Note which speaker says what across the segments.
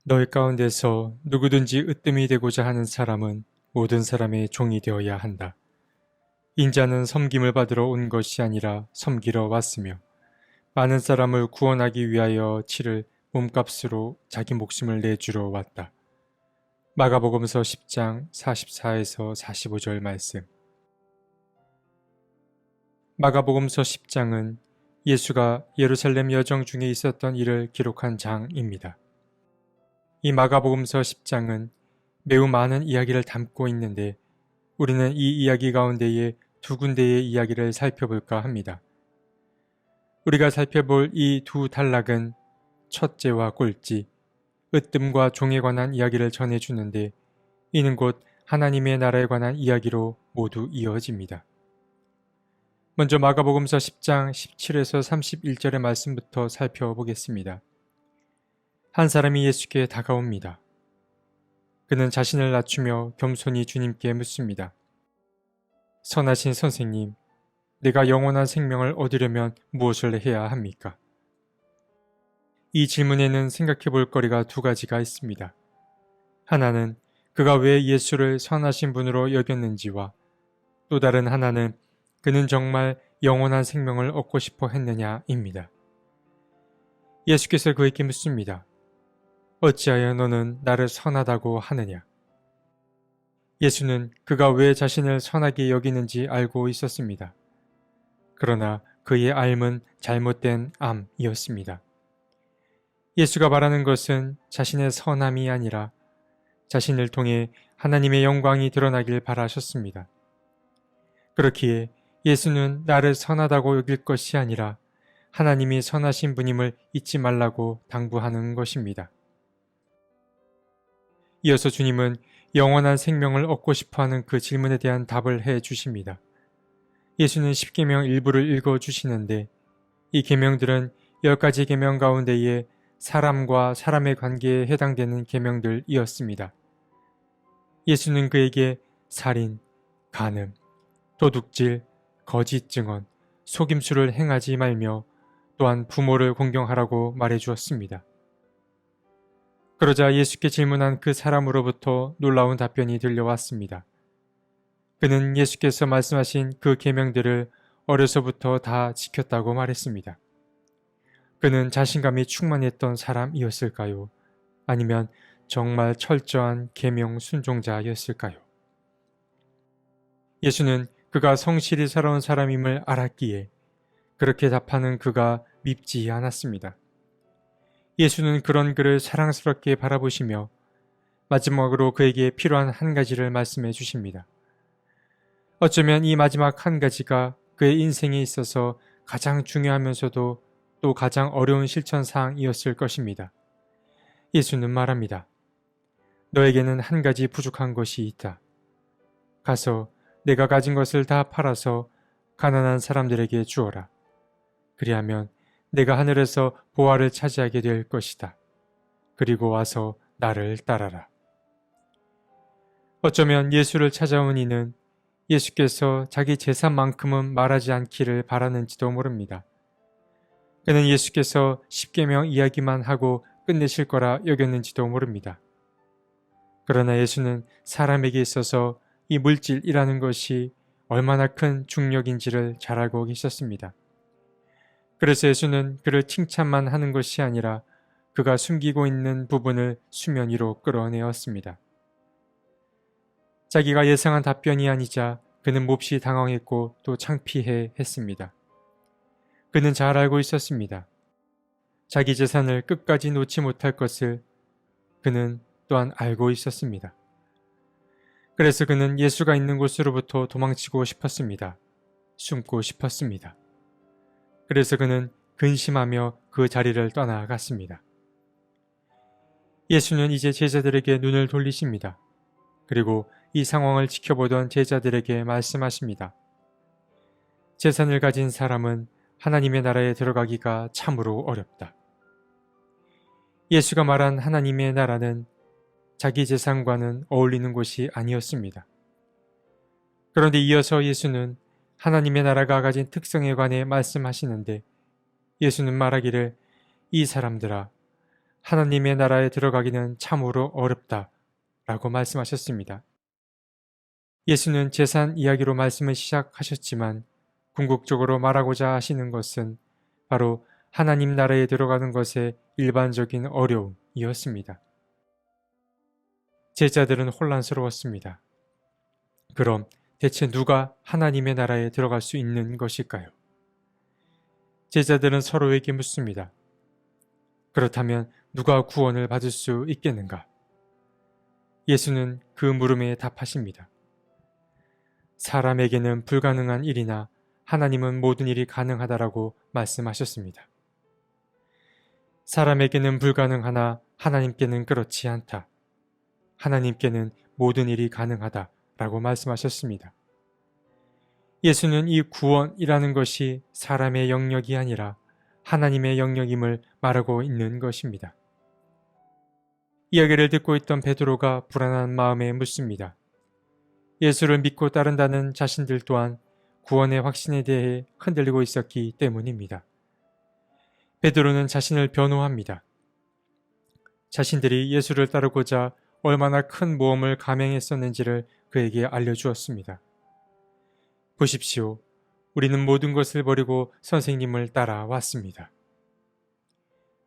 Speaker 1: 너희 가운데서 누구든지 으뜸이 되고자 하는 사람은 모든 사람의 종이 되어야 한다. 인자는 섬김을 받으러 온 것이 아니라 섬기러 왔으며 많은 사람을 구원하기 위하여 치를 몸값으로 자기 목숨을 내주러 왔다. 마가복음서 10장 44에서 45절 말씀. 마가복음서 10장은 예수가 예루살렘 여정 중에 있었던 일을 기록한 장입니다. 이 마가복음서 10장은 매우 많은 이야기를 담고 있는데 우리는 이 이야기 가운데에 두 군데의 이야기를 살펴볼까 합니다. 우리가 살펴볼 이 두 단락은 첫째와 꼴찌, 으뜸과 종에 관한 이야기를 전해주는데 이는 곧 하나님의 나라에 관한 이야기로 모두 이어집니다. 먼저 마가복음서 10장 17에서 31절의 말씀부터 살펴보겠습니다. 한 사람이 예수께 다가옵니다. 그는 자신을 낮추며 겸손히 주님께 묻습니다. 선하신 선생님, 내가 영원한 생명을 얻으려면 무엇을 해야 합니까? 이 질문에는 생각해 볼 거리가 두 가지가 있습니다. 하나는 그가 왜 예수를 선하신 분으로 여겼는지와 또 다른 하나는 그는 정말 영원한 생명을 얻고 싶어 했느냐입니다. 예수께서 그에게 묻습니다. 어찌하여 너는 나를 선하다고 하느냐? 예수는 그가 왜 자신을 선하게 여기는지 알고 있었습니다. 그러나 그의 알은 잘못된 암이었습니다. 예수가 말하는 것은 자신의 선함이 아니라 자신을 통해 하나님의 영광이 드러나길 바라셨습니다. 그렇기에 예수는 나를 선하다고 여길 것이 아니라 하나님이 선하신 분임을 잊지 말라고 당부하는 것입니다. 이어서 주님은 영원한 생명을 얻고 싶어하는 그 질문에 대한 답을 해 주십니다. 예수는 10계명 일부를 읽어주시는데 이 계명들은 10가지 계명 가운데에 사람과 사람의 관계에 해당되는 계명들이었습니다. 예수는 그에게 살인, 간음, 도둑질, 거짓 증언, 속임수를 행하지 말며 또한 부모를 공경하라고 말해 주었습니다. 그러자 예수께 질문한 그 사람으로부터 놀라운 답변이 들려왔습니다. 그는 예수께서 말씀하신 그 계명들을 어려서부터 다 지켰다고 말했습니다. 그는 자신감이 충만했던 사람이었을까요? 아니면 정말 철저한 계명 순종자였을까요? 예수는 그가 성실히 살아온 사람임을 알았기에 그렇게 답하는 그가 밉지 않았습니다. 예수는 그런 그를 사랑스럽게 바라보시며 마지막으로 그에게 필요한 한 가지를 말씀해 주십니다. 어쩌면 이 마지막 한 가지가 그의 인생에 있어서 가장 중요하면서도 또 가장 어려운 실천사항이었을 것입니다. 예수는 말합니다. 너에게는 한 가지 부족한 것이 있다. 가서 내가 가진 것을 다 팔아서 가난한 사람들에게 주어라. 그리하면 내가 하늘에서 보화를 차지하게 될 것이다. 그리고 와서 나를 따라라. 어쩌면 예수를 찾아온 이는 예수께서 자기 재산만큼은 말하지 않기를 바라는지도 모릅니다. 그는 예수께서 10계명 이야기만 하고 끝내실 거라 여겼는지도 모릅니다. 그러나 예수는 사람에게 있어서 이 물질이라는 것이 얼마나 큰 중력인지를 잘 알고 계셨습니다. 그래서 예수는 그를 칭찬만 하는 것이 아니라 그가 숨기고 있는 부분을 수면 위로 끌어내었습니다. 자기가 예상한 답변이 아니자 그는 몹시 당황했고 또 창피해 했습니다. 그는 잘 알고 있었습니다. 자기 재산을 끝까지 놓지 못할 것을 그는 또한 알고 있었습니다. 그래서 그는 예수가 있는 곳으로부터 도망치고 싶었습니다. 숨고 싶었습니다. 그래서 그는 근심하며 그 자리를 떠나갔습니다. 예수는 이제 제자들에게 눈을 돌리십니다. 그리고 이 상황을 지켜보던 제자들에게 말씀하십니다. 재산을 가진 사람은 하나님의 나라에 들어가기가 참으로 어렵다. 예수가 말한 하나님의 나라는 자기 재산과는 어울리는 곳이 아니었습니다. 그런데 이어서 예수는 하나님의 나라가 가진 특성에 관해 말씀하시는데 예수는 말하기를 이 사람들아 하나님의 나라에 들어가기는 참으로 어렵다 라고 말씀하셨습니다. 예수는 재산 이야기로 말씀을 시작하셨지만 궁극적으로 말하고자 하시는 것은 바로 하나님 나라에 들어가는 것의 일반적인 어려움이었습니다. 제자들은 혼란스러웠습니다. 그럼 대체 누가 하나님의 나라에 들어갈 수 있는 것일까요? 제자들은 서로에게 묻습니다. 그렇다면 누가 구원을 받을 수 있겠는가? 예수는 그 물음에 답하십니다. 사람에게는 불가능한 일이나 하나님은 모든 일이 가능하다라고 말씀하셨습니다. 사람에게는 불가능하나 하나님께는 그렇지 않다. 하나님께는 모든 일이 가능하다라고 말씀하셨습니다. 예수는 이 구원이라는 것이 사람의 영역이 아니라 하나님의 영역임을 말하고 있는 것입니다. 이야기를 듣고 있던 베드로가 불안한 마음에 묻습니다. 예수를 믿고 따른다는 자신들 또한 구원의 확신에 대해 흔들리고 있었기 때문입니다. 베드로는 자신을 변호합니다. 자신들이 예수를 따르고자 얼마나 큰 모험을 감행했었는지를 그에게 알려주었습니다. 보십시오. 우리는 모든 것을 버리고 선생님을 따라왔습니다.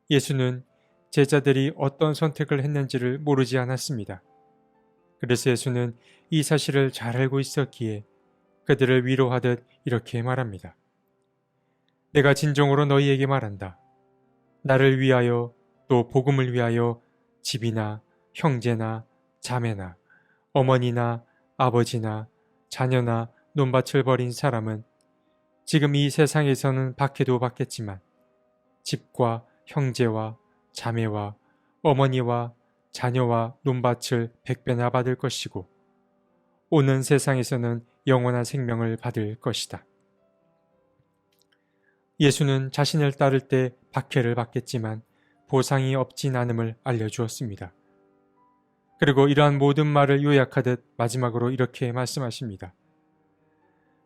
Speaker 1: 예수는 제자들이 어떤 선택을 했는지를 모르지 않았습니다. 그래서 예수는 이 사실을 잘 알고 있었기에 그들을 위로하듯 이렇게 말합니다. 내가 진정으로 너희에게 말한다. 나를 위하여 또 복음을 위하여 집이나 형제나 자매나 어머니나 아버지나 자녀나 논밭을 버린 사람은 지금 이 세상에서는 박해도 받겠지만 집과 형제와 자매와 어머니와 자녀와 논밭을 100배나 받을 것이고 오는 세상에서는 영원한 생명을 받을 것이다. 예수는 자신을 따를 때 박해를 받겠지만 보상이 없진 않음을 알려주었습니다. 그리고 이러한 모든 말을 요약하듯 마지막으로 이렇게 말씀하십니다.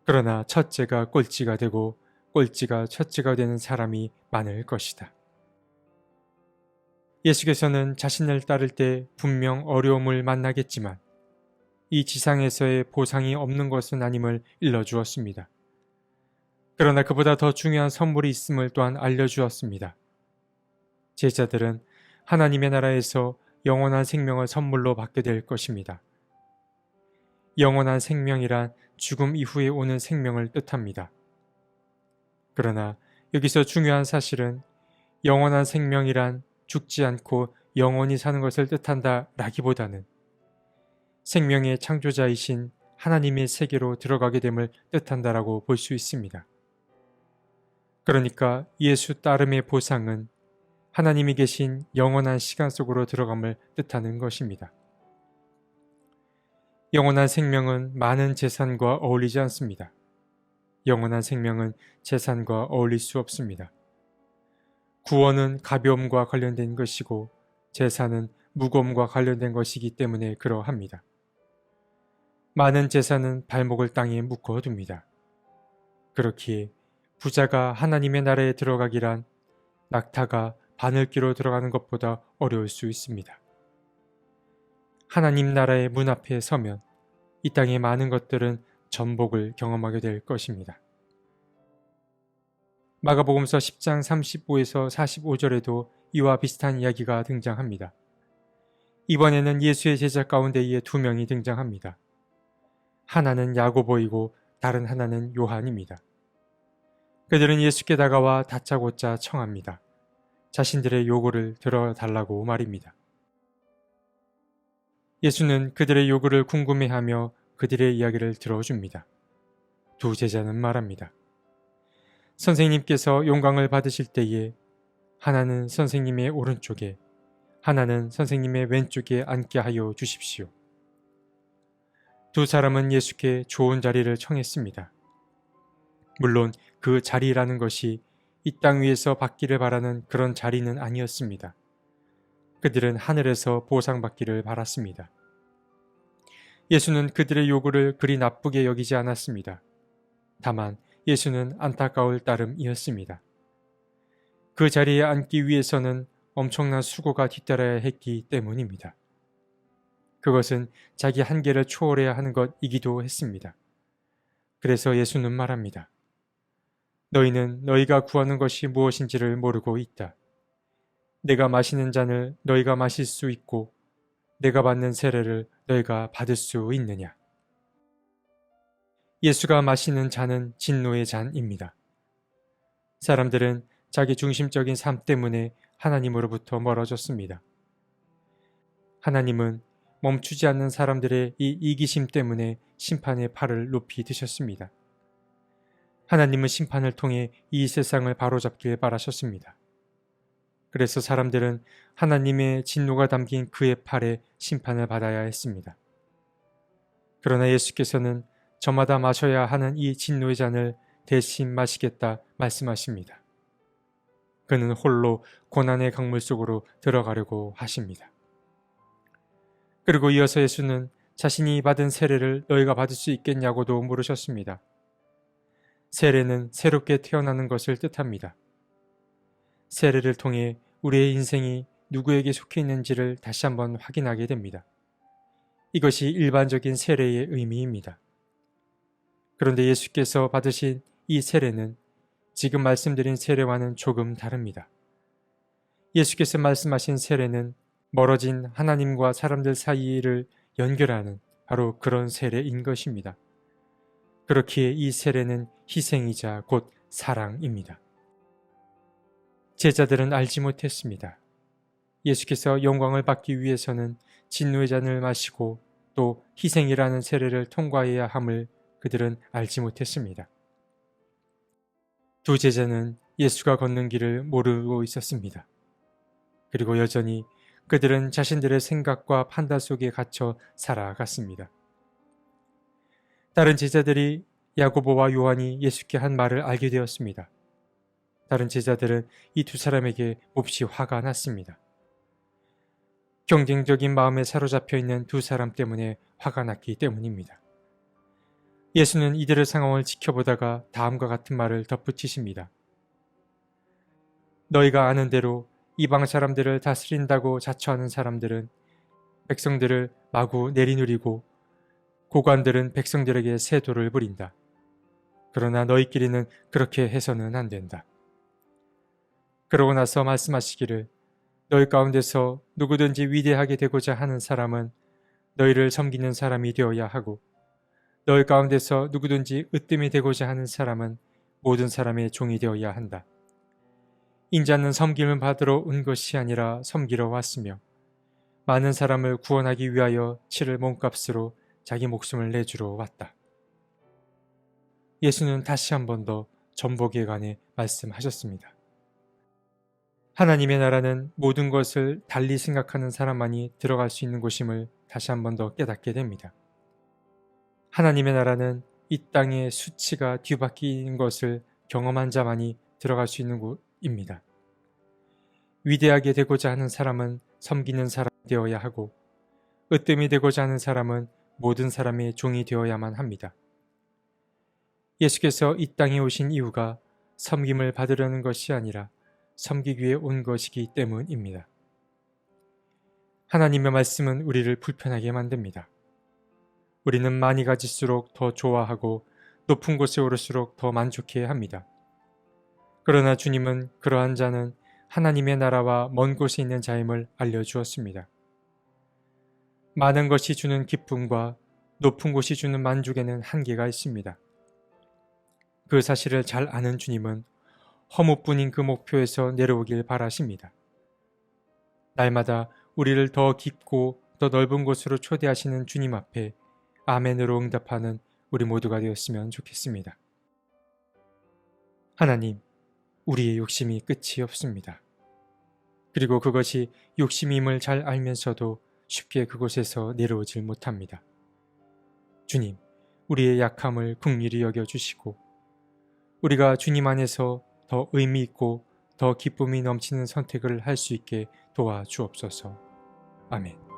Speaker 1: 그러나 첫째가 꼴찌가 되고 꼴찌가 첫째가 되는 사람이 많을 것이다. 예수께서는 자신을 따를 때 분명 어려움을 만나겠지만 이 지상에서의 보상이 없는 것은 아님을 일러주었습니다. 그러나 그보다 더 중요한 선물이 있음을 또한 알려주었습니다. 제자들은 하나님의 나라에서 영원한 생명을 선물로 받게 될 것입니다. 영원한 생명이란 죽음 이후에 오는 생명을 뜻합니다. 그러나 여기서 중요한 사실은 영원한 생명이란 죽지 않고 영원히 사는 것을 뜻한다 라기보다는 생명의 창조자이신 하나님의 세계로 들어가게 됨을 뜻한다라고 볼 수 있습니다. 그러니까 예수 따름의 보상은 하나님이 계신 영원한 시간 속으로 들어감을 뜻하는 것입니다. 영원한 생명은 많은 재산과 어울리지 않습니다. 영원한 생명은 재산과 어울릴 수 없습니다. 구원은 가벼움과 관련된 것이고 재산은 무거움과 관련된 것이기 때문에 그러합니다. 많은 재산은 발목을 땅에 묶어둡니다. 그렇기에 부자가 하나님의 나라에 들어가기란 낙타가 바늘귀로 들어가는 것보다 어려울 수 있습니다. 하나님 나라의 문 앞에 서면 이 땅의 많은 것들은 전복을 경험하게 될 것입니다. 마가복음서 10장 35에서 45절에도 이와 비슷한 이야기가 등장합니다. 이번에는 예수의 제자 가운데에 두 명이 등장합니다. 하나는 야고보이고 다른 하나는 요한입니다. 그들은 예수께 다가와 다짜고짜 청합니다. 자신들의 요구를 들어달라고 말입니다. 예수는 그들의 요구를 궁금해하며 그들의 이야기를 들어줍니다. 두 제자는 말합니다. 선생님께서 영광을 받으실 때에 하나는 선생님의 오른쪽에 하나는 선생님의 왼쪽에 앉게 하여 주십시오. 두 사람은 예수께 좋은 자리를 청했습니다. 물론 그 자리라는 것이 이 땅 위에서 받기를 바라는 그런 자리는 아니었습니다. 그들은 하늘에서 보상받기를 바랐습니다. 예수는 그들의 요구를 그리 나쁘게 여기지 않았습니다. 다만 예수는 안타까울 따름이었습니다. 그 자리에 앉기 위해서는 엄청난 수고가 뒤따라야 했기 때문입니다. 그것은 자기 한계를 초월해야 하는 것이기도 했습니다. 그래서 예수는 말합니다. 너희는 너희가 구하는 것이 무엇인지를 모르고 있다. 내가 마시는 잔을 너희가 마실 수 있고 내가 받는 세례를 너희가 받을 수 있느냐. 예수가 마시는 잔은 진노의 잔입니다. 사람들은 자기 중심적인 삶 때문에 하나님으로부터 멀어졌습니다. 하나님은 멈추지 않는 사람들의 이 이기심 때문에 심판의 팔을 높이 드셨습니다. 하나님은 심판을 통해 이 세상을 바로잡길 바라셨습니다. 그래서 사람들은 하나님의 진노가 담긴 그의 팔에 심판을 받아야 했습니다. 그러나 예수께서는 저마다 마셔야 하는 이 진노의 잔을 대신 마시겠다 말씀하십니다. 그는 홀로 고난의 강물 속으로 들어가려고 하십니다. 그리고 이어서 예수는 자신이 받은 세례를 너희가 받을 수 있겠냐고도 물으셨습니다. 세례는 새롭게 태어나는 것을 뜻합니다. 세례를 통해 우리의 인생이 누구에게 속해 있는지를 다시 한번 확인하게 됩니다. 이것이 일반적인 세례의 의미입니다. 그런데 예수께서 받으신 이 세례는 지금 말씀드린 세례와는 조금 다릅니다. 예수께서 말씀하신 세례는 멀어진 하나님과 사람들 사이를 연결하는 바로 그런 세례인 것입니다. 그렇기에 이 세례는 희생이자 곧 사랑입니다. 제자들은 알지 못했습니다. 예수께서 영광을 받기 위해서는 진노의 잔을 마시고 또 희생이라는 세례를 통과해야 함을 그들은 알지 못했습니다. 두 제자는 예수가 걷는 길을 모르고 있었습니다. 그리고 여전히 그들은 자신들의 생각과 판단 속에 갇혀 살아갔습니다. 다른 제자들이 야고보와 요한이 예수께 한 말을 알게 되었습니다. 다른 제자들은 이 두 사람에게 몹시 화가 났습니다. 경쟁적인 마음에 사로잡혀 있는 두 사람 때문에 화가 났기 때문입니다. 예수는 이들의 상황을 지켜보다가 다음과 같은 말을 덧붙이십니다. 너희가 아는 대로 이방 사람들을 다스린다고 자처하는 사람들은 백성들을 마구 내리누리고 고관들은 백성들에게 세도를 부린다. 그러나 너희끼리는 그렇게 해서는 안 된다. 그러고 나서 말씀하시기를 너희 가운데서 누구든지 위대하게 되고자 하는 사람은 너희를 섬기는 사람이 되어야 하고 너희 가운데서 누구든지 으뜸이 되고자 하는 사람은 모든 사람의 종이 되어야 한다. 인자는 섬김을 받으러 온 것이 아니라 섬기러 왔으며 많은 사람을 구원하기 위하여 치를 몸값으로 자기 목숨을 내주러 왔다. 예수는 다시 한 번 더 전복에 관해 말씀하셨습니다. 하나님의 나라는 모든 것을 달리 생각하는 사람만이 들어갈 수 있는 곳임을 다시 한 번 더 깨닫게 됩니다. 하나님의 나라는 이 땅의 수치가 뒤바뀐 것을 경험한 자만이 들어갈 수 있는 곳입니다. 위대하게 되고자 하는 사람은 섬기는 사람이 되어야 하고 으뜸이 되고자 하는 사람은 모든 사람의 종이 되어야만 합니다. 예수께서 이 땅에 오신 이유가 섬김을 받으려는 것이 아니라 섬기기 위해 온 것이기 때문입니다. 하나님의 말씀은 우리를 불편하게 만듭니다. 우리는 많이 가질수록 더 좋아하고 높은 곳에 오를수록 더 만족해야 합니다. 그러나 주님은 그러한 자는 하나님의 나라와 먼 곳에 있는 자임을 알려주었습니다. 많은 것이 주는 기쁨과 높은 곳이 주는 만족에는 한계가 있습니다. 그 사실을 잘 아는 주님은 허무뿐인 그 목표에서 내려오길 바라십니다. 날마다 우리를 더 깊고 더 넓은 곳으로 초대하시는 주님 앞에 아멘으로 응답하는 우리 모두가 되었으면 좋겠습니다. 하나님, 우리의 욕심이 끝이 없습니다. 그리고 그것이 욕심임을 잘 알면서도 쉽게 그곳에서 내려오질 못합니다. 주님, 우리의 약함을 긍휼히 여겨주시고 우리가 주님 안에서 더 의미 있고 더 기쁨이 넘치는 선택을 할 수 있게 도와주옵소서. 아멘.